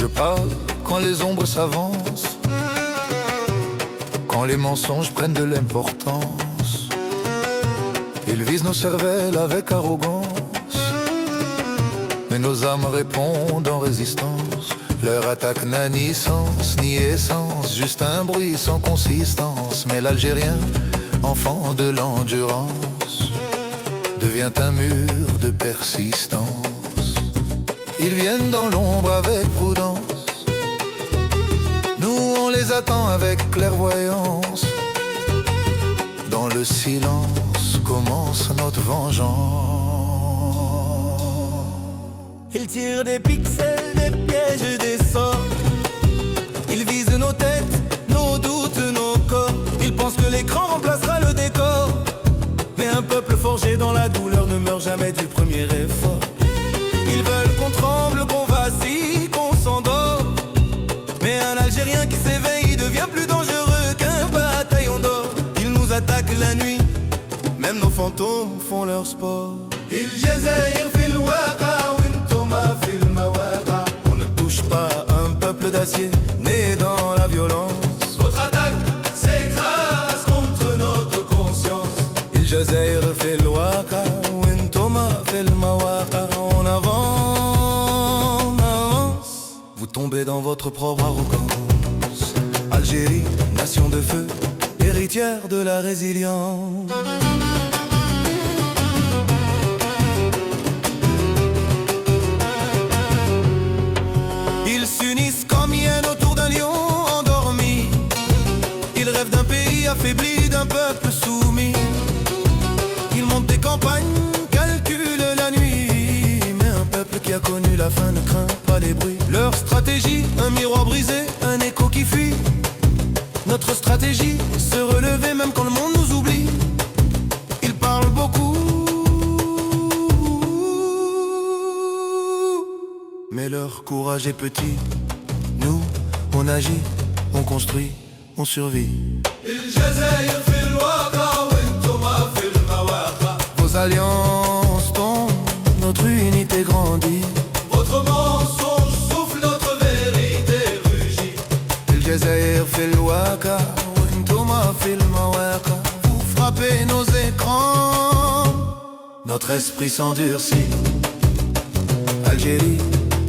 Je parle quand les ombres s'avancent, quand les mensonges prennent de l'importance. Ils visent nos cervelles avec arrogance, mais nos âmes répondent en résistance. Leur attaque n'a ni sens ni essence, juste un bruit sans consistance. Mais l'Algérien, enfant de l'endurance, devient un mur de persistance. Ils viennent dans l'ombre avec prudence, nous on les attend avec clairvoyance. Dans le silence commence notre vengeance. Ils tirent des pixels, des pièges, des sorts. Ils visent nos têtes, nos doutes, nos corps. Ils pensent que l'écran remplacera le décor. Mais un peuple forgé dans la douleur ne meurt jamais du premier effort. Ils veulent qu'on tremble, qu'on vacille, qu'on s'endort. Mais un Algérien qui s'éveille devient plus dangereux qu'un bataillon d'or. Ils nous attaquent la nuit, même nos fantômes font leur sport. On ne touche pas un peuple d'acier né dans la violence. Votre attaque s'écrase contre notre conscience. الجزائر في الواقع وانتم في المواقع. On avance, vous tombez dans votre propre arrogance. Algérie, nation de feu, héritière de la résilience. Ils s'unissent comme hyènes autour d'un lion endormi. Ils rêvent d'un pays affaibli, d'un peuple soumis. Ils montent des campagnes, calculent la nuit. Mais un peuple qui a connu la faim ne craint pas les bruits. Leur stratégie, un miroir brisé, un écho qui fuit. Notre stratégie, se relever même quand le monde nous oublie. Ils parlent beaucoup, mais leur courage est petit. Nous, on agit, on construit, on survit. الجزائر في الواقع وانتم في المواقع. Vos alliances tombent, notre unité grandit. Votre mensonge souffle, notre vérité rugit. الجزائر في الواقع وانتم في المواقع. Vous frappez nos écrans, notre esprit s'endurcit. Algérie,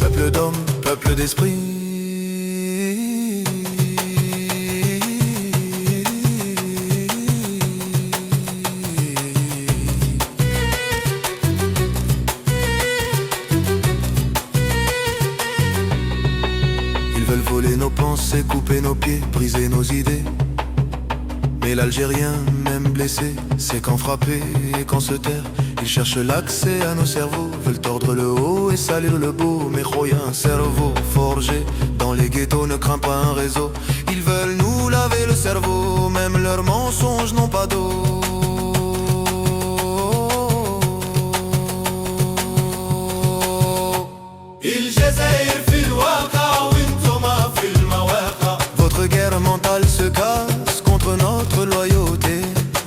peuple d'hommes, peuple d'esprit. Ils veulent voler nos pensées, couper nos pieds, briser nos idées. Mais l'Algérien, même blessé, sait qu'en frapper et qu'en se taire, ils cherchent l'accès à nos cerveaux, veulent tordre le haut et salir le beau. Mais croyez un cerveau forgé dans les ghettos ne craint pas un réseau. Ils veulent nous laver le cerveau, même leurs mensonges n'ont pas d'eau. الجزائر في الواقع وانتم في المواقع. Votre guerre mentale se casse contre notre loyauté.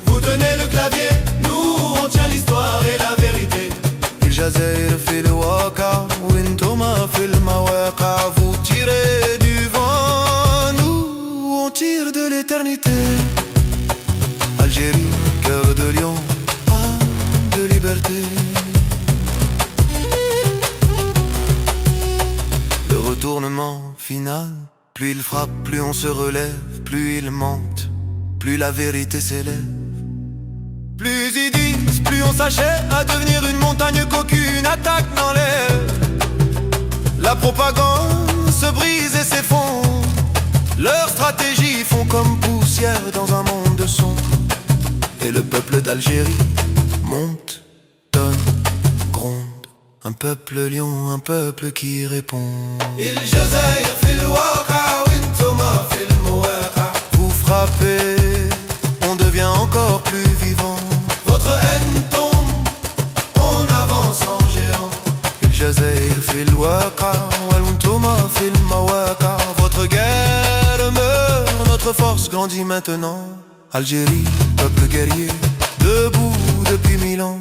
Vous tenez le clavier, nous on tient l'histoire et la vérité. الجزائر في الواقع وانتم في المواقع. Vous tirez du vent, nous on tire de l'éternité. Algérie, cœur de lion, âme de liberté. Le retournement final, plus il frappe, plus on se relève, plus il monte, plus la vérité s'élève. Plus ils disent, plus on s'achète à devenir une montagne qu'aucune attaque n'enlève. La propagande se brise et s'effondre. Leurs stratégies font comme poussière dans un monde de son. Et le peuple d'Algérie monte, donne, gronde. Un peuple lion, un peuple qui répond. الجزائر في الواقع وانتم في المواقع. Vous frappez, on devient encore plus vivant. Votre haine tombe, on avance en géant. الجزائر في الواقع وانتم في المواقع. Votre guerre meurt, notre force grandit maintenant. Algérie, peuple guerrier, debout depuis 1000 ans.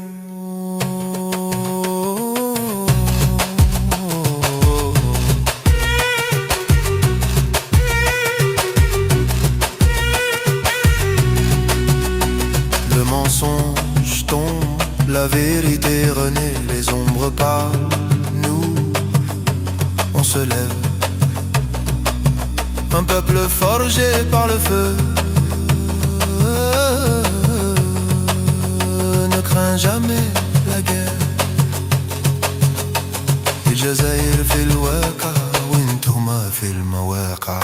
la vérité renaît, les ombres parlent, nous, on se lève. Un peuple forgé par le feu ne craint jamais la guerre. الجزائر في الواقع وانتم في المواقع.